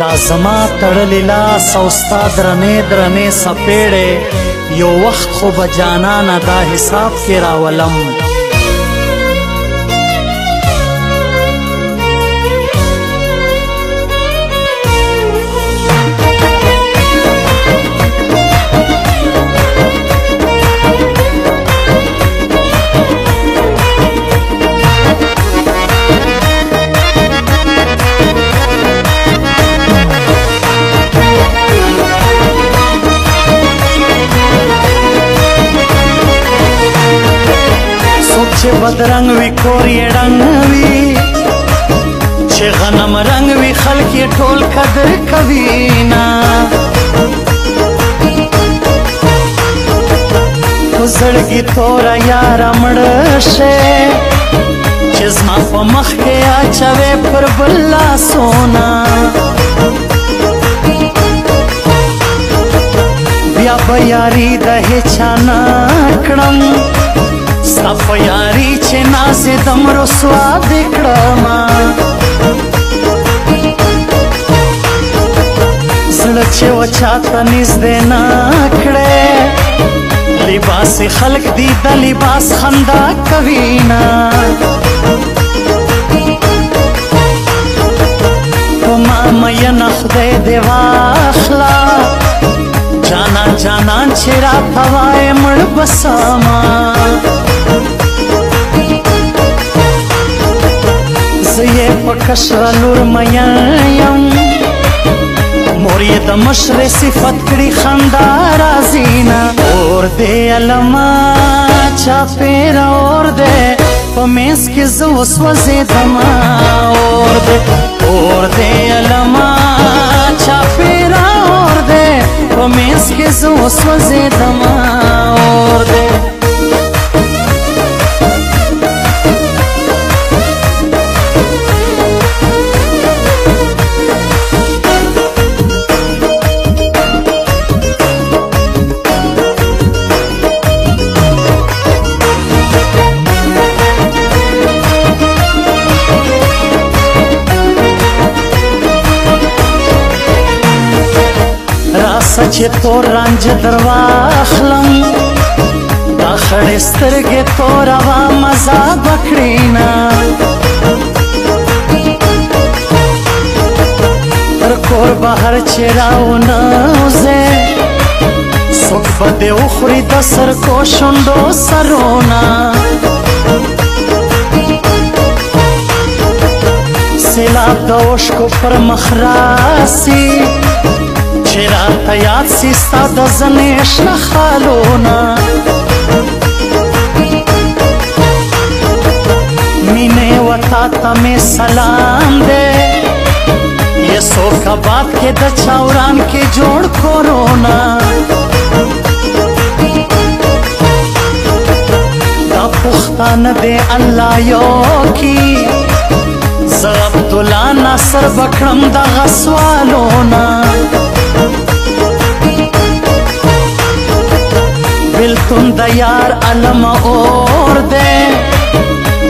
دا زما تړلی لاس او ستا درنې درنې څپېړې یو وخت خو به جانانه دا حساب کې راولم چې بدرنګ وي کور یې ړنګ وي چې غنم رنګ وي خلک یې ټول قدر کوي نه په زړګي توره یاره مړه شې چې زما په مخ کې اچوې پر بل لاسونه بیا به یاري د هیچا نه کړم ستا په یاري چې نازېدم رسوا دې کړمه زړه چې و چاته نږدې نه کړې لباس خلق دي د لباس خندا کوي نه په ما مینه خدای دې واخله جانان جانان چې راته وایې مړ به سمه زه یې په کشره لور مین یم مور یې د مشرې صفت کړي خندا راځي نه اور دې علما چاپېره اور دې په منځ کې زه وسوځېدمه اور دې علما چاپېره اور دې په منځ کې زه وسوځېدمه اور دې چې تور رنج در واخلم دا خړې سترګې توره وه مزه به کړي نه پر کور بهر چې راونوځې څوک به دې وخوري د سرکو شونډو سرونه سیلاب د اوښکو پر مخ راسي چې راته یاد سي ستا د زنې شنه خالونه مینې و تا ته مې سلام دی یسوکاباد کې د چاوران کې جوړ کورونه دا پښتانه دی الله یو کی زه عبدالله ناصر بکړم دغه سوالونه بلتون د یار علم اور دے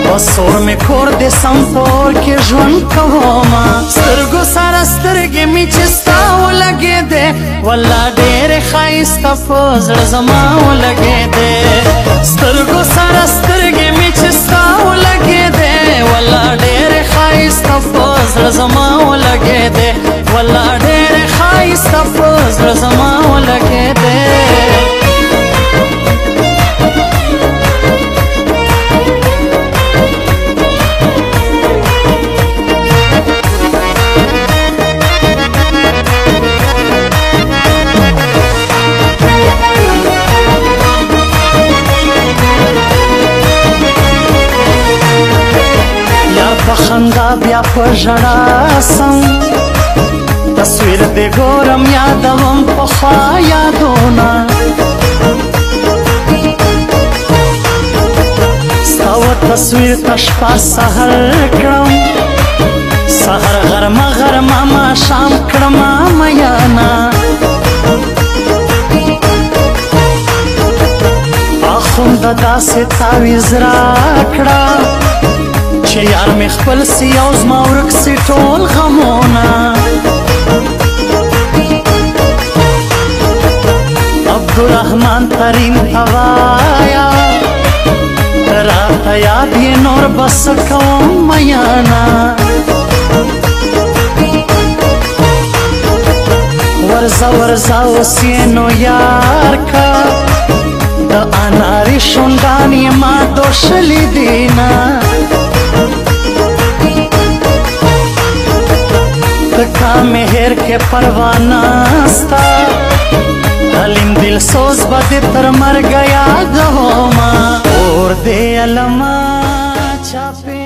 بس اور میں کور دے سمپور کے ژوند کوما سترګو سره سترګې مې چې ستا ولګېدې والله ډېرې ښایسته په زړه زما ولګېدې سترګو سره سترګې مې چې ستا ولګېدې والله ډېرې ښایسته په زړه زما ولګېدې والله ډېرې ښایسته په زړه زما ولګېدې خندا بیا په ژړا سم تصویر دې ګورم یادوم پخوا یادونه ستا و تصویر ته شپه سحر کړم سحر غرمه غرمه ماښام کړمه میانه اخونده داسې تعویض راکړه چې یار مې خپل سی او زما ورک سی ټول غمونه ګران ترین هوایا راته یاد یې نور بس کوم میانا ورځه ورځه اوس یې نو یار کا د اناري شونډان یې ما دوشلي دینا کا مهر کے پروانہ ستا حلیم دل سوز بد تر مر گیا گہو ماں اور دے علما چاپے